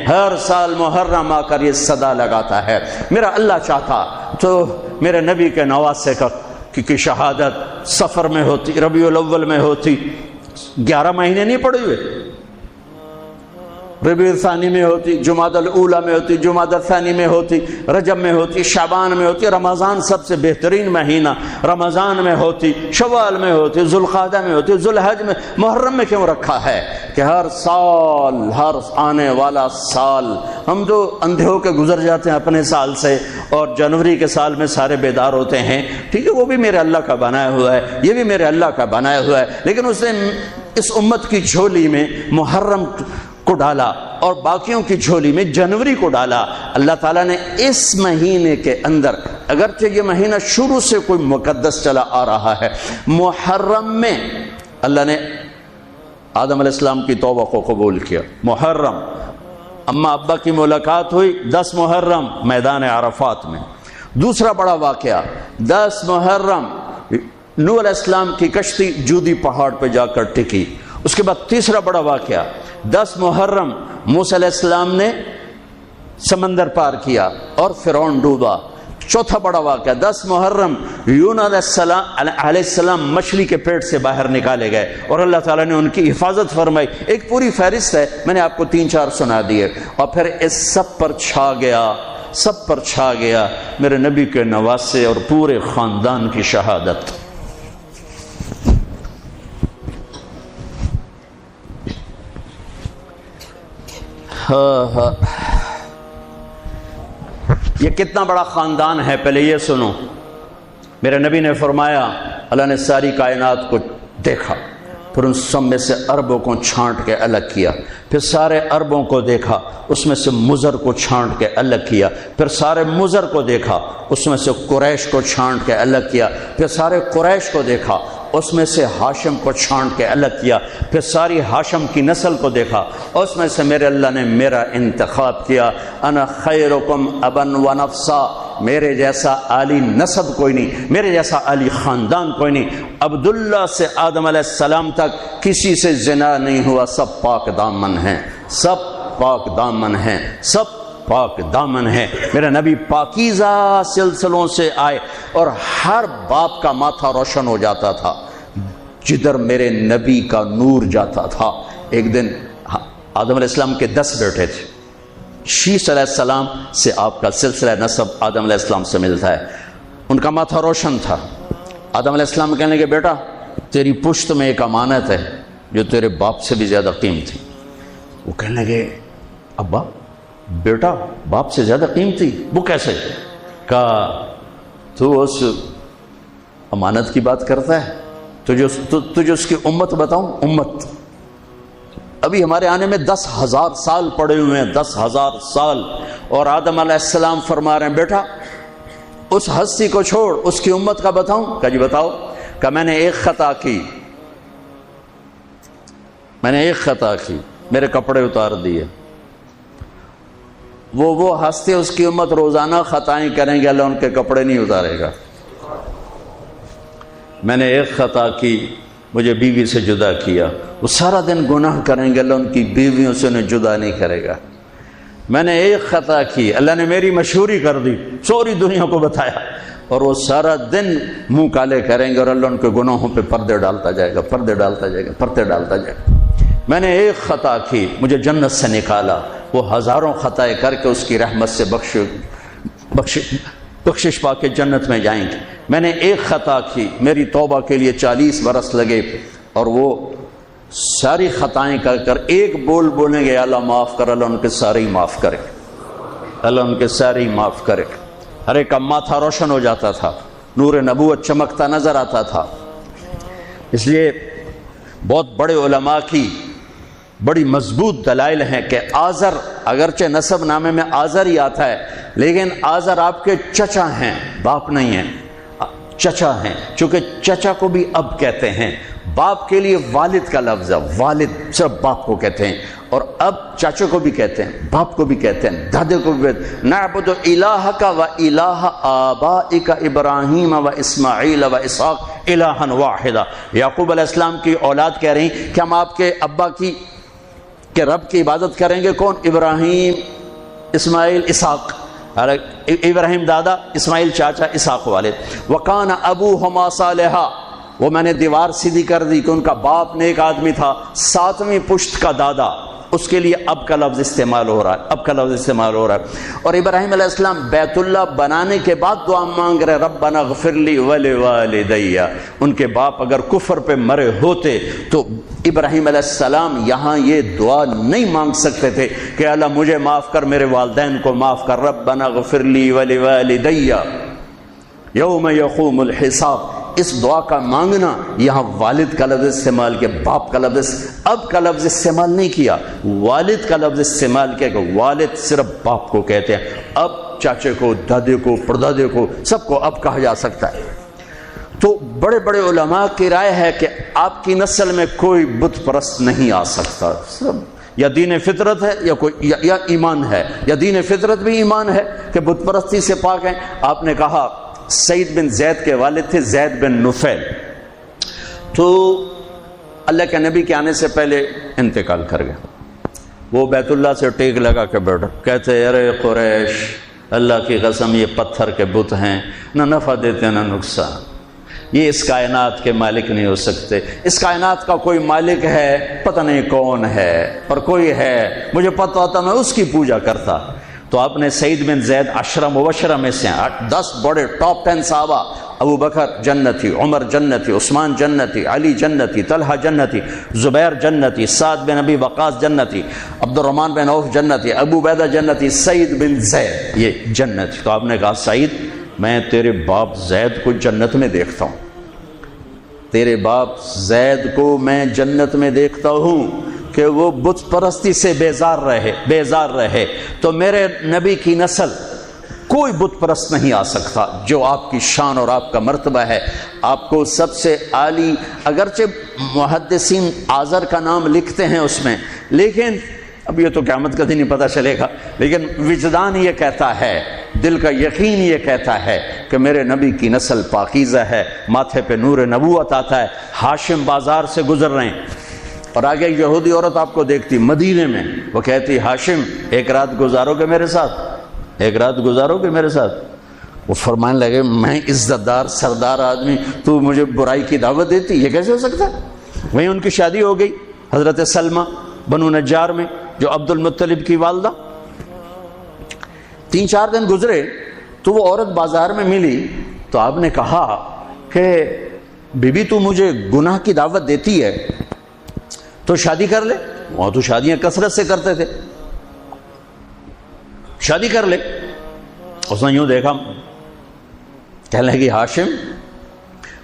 ہر سال محرم آ کر یہ صدا لگاتا ہے، میرا اللہ چاہتا تو میرے نبی کے نواسے کی شہادت سفر میں ہوتی، ربیع الاول میں ہوتی، 11 مہینے نہیں پڑے ہوئے، ربیع الثانی میں ہوتی، جمادی الاولی میں ہوتی، جمادی الثانی میں ہوتی، رجب میں ہوتی، شعبان میں ہوتی، رمضان سب سے بہترین مہینہ رمضان میں ہوتی، شوال میں ہوتی، ذوالقعدہ میں ہوتی، ذوالحج میں، محرم میں کیوں رکھا ہے کہ ہر سال، ہر آنے والا سال ہم تو اندھے ہو کے گزر جاتے ہیں اپنے سال سے، اور جنوری کے سال میں سارے بیدار ہوتے ہیں، ٹھیک ہے، وہ بھی میرے اللہ کا بنایا ہوا ہے، یہ بھی میرے اللہ کا بنایا ہوا ہے، لیکن اس نے اس امت کی جھولی میں محرم کو ڈالا اور باقیوں کی جھولی میں جنوری کو ڈالا۔ اللہ تعالیٰ نے اس مہینے کے اندر، اگرچہ یہ مہینہ شروع سے کوئی مقدس چلا آ رہا ہے، محرم میں اللہ نے آدم علیہ السلام کی توبہ کو قبول کیا۔ محرم، اماں ابا کی ملاقات ہوئی 10 محرم میدان عرفات میں۔ دوسرا بڑا واقعہ 10 محرم نوح علیہ السلام کی کشتی جودی پہاڑ پہ جا کر ٹکی۔ اس کے بعد تیسرا بڑا واقعہ 10 محرم موسیٰ علیہ السلام نے سمندر پار کیا اور فرعون ڈوبا۔ چوتھا بڑا واقعہ 10 محرم یونس علیہ السلام مچھلی کے پیٹ سے باہر نکالے گئے اور اللہ تعالیٰ نے ان کی حفاظت فرمائی۔ ایک پوری فہرست ہے، میں نے آپ کو 3-4 سنا دیے، اور پھر اس سب پر چھا گیا میرے نبی کے نواسے اور پورے خاندان کی شہادت۔ یہ کتنا بڑا خاندان ہے، پہلے یہ سنو۔ میرے نبی نے فرمایا اللہ نے ساری کائنات کو دیکھا، پھر ان سب میں سے عربوں کو چھانٹ کے الگ کیا، پھر سارے عربوں کو دیکھا، اس میں سے مضر کو چھانٹ کے الگ کیا، پھر سارے مضر کو دیکھا، اس میں سے قریش کو چھانٹ کے الگ کیا، پھر سارے قریش کو دیکھا، اس میں سے ہاشم کو چھانٹ کے الگ کیا، پھر ساری ہاشم کی نسل کو دیکھا، اس میں سے میرے اللہ نے میرا انتخاب کیا۔ انا خیرکم ابن و نفسا، میرے جیسا عالی نسب کوئی نہیں، میرے جیسا عالی خاندان کوئی نہیں۔ عبداللہ سے آدم علیہ السلام تک کسی سے زنا نہیں ہوا، سب پاک دامن ہیں، سب پاک دامن ہیں، سب پاک دامن ہے۔ میرے نبی پاکیزہ سلسلوں سے آئے اور ہر باپ کا ماتھا روشن ہو جاتا تھا جدھر میرے نبی کا نور جاتا تھا۔ ایک دن آدم علیہ السلام کے 10 بیٹے تھے، شیث علیہ السلام سے آپ کا سلسلہ نسب آدم علیہ السلام سے ملتا ہے، ان کا ماتھا روشن تھا۔ آدم علیہ السلام کہنے لگے بیٹا تیری پشت میں ایک امانت ہے جو تیرے باپ سے بھی زیادہ قیمتی۔ وہ کہنے لگے ابا بیٹا باپ سے زیادہ قیمتی، وہ کیسے؟ کہا تو اس امانت کی بات کرتا ہے، تجھے اس کی امت بتاؤں؟ امت ابھی ہمارے آنے میں 10,000 سال پڑے ہوئے ہیں، 10,000 سال، اور آدم علیہ السلام فرما رہے ہیں بیٹا اس ہستی کو چھوڑ، اس کی امت کا بتاؤں؟ کہا جی بتاؤ۔ کہ میں نے ایک خطا کی، میرے کپڑے اتار دیے۔ وہ ہستے اس کی امت روزانہ خطائیں کریں گے، اللہ ان کے کپڑے نہیں اتارے گا۔ میں نے ایک خطا کی، مجھے بیوی سے جدا کیا، وہ سارا دن گناہ کریں گے، اللہ ان کی بیویوں سے انہیں جدا نہیں کرے گا۔ میں نے ایک خطا کی، اللہ نے میری مشہوری کر دی، سوری دنیا کو بتایا، اور وہ سارا دن منہ کالے کریں گے اور اللہ ان کے گناہوں پہ پردے ڈالتا جائے گا، پردے ڈالتا جائے گا، پردے ڈالتا جائے گا۔ میں نے ایک خطا کی، مجھے جنت سے نکالا، وہ ہزاروں خطائیں کر کے اس کی رحمت سے بخشش پا کے جنت میں جائیں گے۔ میں نے ایک خطا کی، میری توبہ کے لیے 40 برس لگے، اور وہ ساری خطائیں کر کر ایک بول بولیں گے اللہ معاف کر، اللہ ان کے سارے ہی معاف کرے، اللہ ان کے سارے ہی معاف کرے۔ ہر ایک کا ماتھا روشن ہو جاتا تھا، نور نبوت چمکتا نظر آتا تھا۔ اس لیے بہت بڑے علماء کی بڑی مضبوط دلائل ہیں کہ آزر، اگرچہ نسب نامے میں آزر ہی آتا ہے، لیکن آزر آپ کے چچا ہیں، باپ نہیں ہیں، چچا ہیں، چونکہ چچا کو بھی اب کہتے ہیں۔ باپ کے لیے والد کا لفظ ہے، والد صرف باپ کو کہتے ہیں، اور اب چاچوں کو بھی کہتے ہیں، باپ کو بھی کہتے ہیں، دادے کو بھی کہتے ہیں۔ نعبد الہک و الہ آبائک ابراہیم و اسماعیل و اسحاق الہا واحدا۔ یعقوب علیہ السلام کی اولاد کہہ رہی کہ ہم آپ کے ابا کی کہ رب کی عبادت کریں گے کون؟ ابراہیم، اسماعیل، اسحاق، ابراہیم دادا، اسماعیل چاچا، اسحاق والد۔ وکان ابوہما صالحا، وہ میں نے دیوار سیدھی کر دی کہ ان کا باپ نیک آدمی تھا، ساتویں پشت کا دادا، اس کے لیے اب کا لفظ استعمال ہو رہا ہے، اب کا لفظ استعمال ہو رہا ہے۔ اور ابراہیم علیہ السلام بیت اللہ بنانے کے بعد دعا مانگ رہے ربنا اغفر لی ولوالدی۔ ان کے باپ اگر کفر پہ مرے ہوتے تو ابراہیم علیہ السلام یہاں یہ دعا نہیں مانگ سکتے تھے کہ اللہ مجھے معاف کر، میرے والدین کو معاف کر، ربنا اغفر لی ولوالدی یوم یقوم الحساب۔ اس دعا کا مانگنا یہاں والد کا لفظ استعمال کیا، باپ کا لفظ، اب کا لفظ استعمال نہیں کیا، والد کا لفظ استعمال کیا کہ والد صرف باپ کو کہتے ہیں، اب چاچے کو، دادے کو، پردادے کو، سب کو اب کہا جا سکتا ہے۔ تو بڑے بڑے علماء کی رائے ہے کہ آپ کی نسل میں کوئی بت پرست نہیں آ سکتا، سب یا دین فطرت ہے یا کوئی یا ایمان ہے، یا دین فطرت بھی ایمان ہے کہ بت پرستی سے پاک ہیں۔ آپ نے کہا سعید بن زید کے والد تھے زید بن نفیل، تو اللہ کے نبی کے آنے سے پہلے انتقال کر گئے۔ وہ بیت اللہ سے ٹیک لگا کے بیٹھا، کہتے ارے قریش، اللہ کی قسم یہ پتھر کے بت ہیں، نہ نفع دیتے نہ نقصان، یہ اس کائنات کے مالک نہیں ہو سکتے، اس کائنات کا کوئی مالک ہے پتہ نہیں کون ہے، اور کوئی ہے مجھے پتہ ہوتا میں اس کی پوجا کرتا۔ تو آپ نے سعید بن زید عشرہ مبشرہ میں سے 10 بڑے ٹاپ 10 صحابہ، ابو بکر جنتی، عمر جنتی، عثمان جنتی، علی جنتی، طلحہ جنتی، زبیر جنتی، سعد بن ابی وقاص جنتی، عبد الرحمن بن عوف جنتی، ابو عبیدہ جنتی، سعید بن زید یہ جنتی۔ تو آپ نے کہا سعید میں تیرے باپ زید کو جنت میں دیکھتا ہوں، تیرے باپ زید کو میں جنت میں دیکھتا ہوں کہ وہ بت پرستی سے بیزار رہے، تو میرے نبی کی نسل کوئی بت پرست نہیں آ سکتا جو آپ کی شان اور آپ کا مرتبہ ہے۔ آپ کو سب سے عالی، اگرچہ محدثین آذر کا نام لکھتے ہیں اس میں، لیکن اب یہ تو قیامت کا دن ہی پتہ چلے گا، لیکن وجدان یہ کہتا ہے، دل کا یقین یہ کہتا ہے کہ میرے نبی کی نسل پاکیزہ ہے، ماتھے پہ نور نبوت آتا ہے۔ ہاشم بازار سے گزر رہے ہیں اور آگے یہودی عورت آپ کو دیکھتی مدینے میں، وہ کہتی ہاشم ایک رات گزارو گے میرے ساتھ، ایک رات گزارو گے میرے ساتھ؟ وہ فرمانے لگے میں عزت دار سردار آدمی، تو مجھے برائی کی دعوت دیتی، یہ کیسے ہو سکتا ہے؟ وہیں ان کی شادی ہو گئی حضرت سلمہ بنو نجار میں، جو عبد المطلب کی والدہ۔ 3-4 دن گزرے تو وہ عورت بازار میں ملی، تو آپ نے کہا کہ بی بی تو مجھے گناہ کی دعوت دیتی ہے تو شادی کر لے، وہاں تو شادیاں کثرت سے کرتے تھے، شادی کر لے۔ اس نے یوں دیکھا، کہنے لگی ہاشم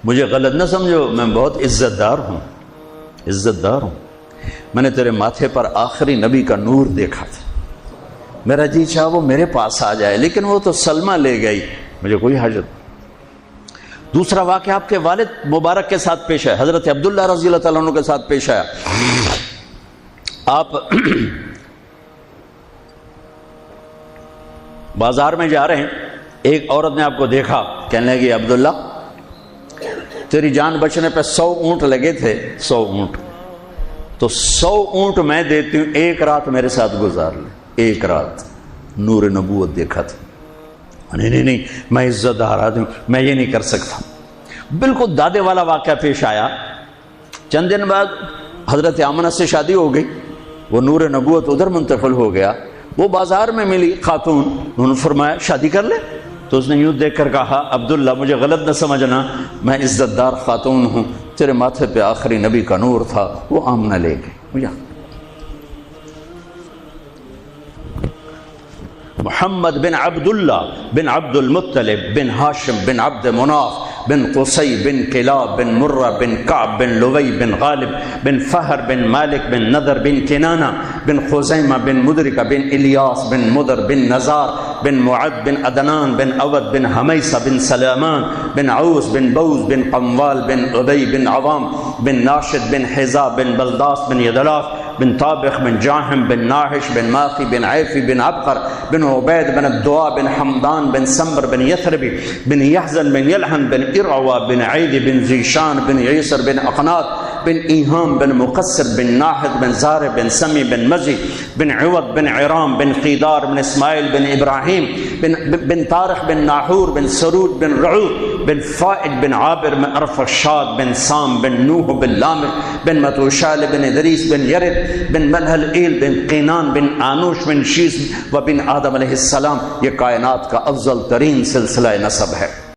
مجھے غلط نہ سمجھو، میں بہت عزت دار ہوں، عزت دار ہوں، میں نے تیرے ماتھے پر آخری نبی کا نور دیکھا تھا، میرا جی چاہا وہ میرے پاس آ جائے، لیکن وہ تو سلمہ لے گئی، مجھے کوئی حاجت۔ دوسرا واقعہ آپ کے والد مبارک کے ساتھ پیش آیا، حضرت عبداللہ رضی اللہ تعالیٰ عنہ کے ساتھ پیش آیا۔ آپ بازار میں جا رہے ہیں، ایک عورت نے آپ کو دیکھا، کہنے لگی عبداللہ تیری جان بچنے پہ 100 اونٹ لگے تھے، 100 اونٹ، تو 100 اونٹ میں دیتی ہوں، ایک رات میرے ساتھ گزار لے، ایک رات۔ نور نبوت دیکھا تھا، نہیں میں عزت دار آدمی، میں یہ نہیں کر سکتا۔ بالکل دادے والا واقعہ پیش آیا۔ چند دن بعد حضرت آمنہ سے شادی ہو گئی، وہ نور نبوت ادھر منتقل ہو گیا۔ وہ بازار میں ملی خاتون، انہوں نے فرمایا شادی کر لے، تو اس نے یوں دیکھ کر کہا عبداللہ مجھے غلط نہ سمجھنا، میں عزت دار خاتون ہوں، تیرے ماتھے پہ آخری نبی کا نور تھا، وہ آمنہ لے گئی۔ محمد بن عبداللہ بن عبد المطلب بن ہاشم بن عبد مناف بن قصی بن کلاب بن مرہ بن کعب بن لوی بن غالب بن فہر بن مالک بن نضر بن کنانہ بن خزیمہ بن مدرکہ بن الیاس بن مدر بن نزار بن معد بن عدنان بن اود بن حمیسہ بن سلامان بن عوس بن بوز بن قموال بن عبی بن عوام بن ناشد بن حزا بن بلداس بن یدلاف بن طابخ بن جاہم بن ناحش بن ماخی بن عیفی بن عبقر بن عبید بن الدعاء بن حمدان بن سمبر بن یثربی بن یحزن بن یلحن بن ارعوا بن عید بن زیشان بن عیسر بن اقناط بن ایہام بن مقصر بن ناحد بن زارع بن سمی بن مزی بن عوض بن عرام بن قیدار بن اسماعیل بن ابراہیم بن طارق بن ناحور بن سرود بن رعو بن فائد بن عابر بن ارفشاد بن سام بن نوح بن لامق بن متوشال بن ادریس بن یرد بن ملحل ایل بن قینان بن آنوش بن شیس و بن آدم علیہ السلام. یہ کائنات کا افضل ترین سلسلہ نسب ہے.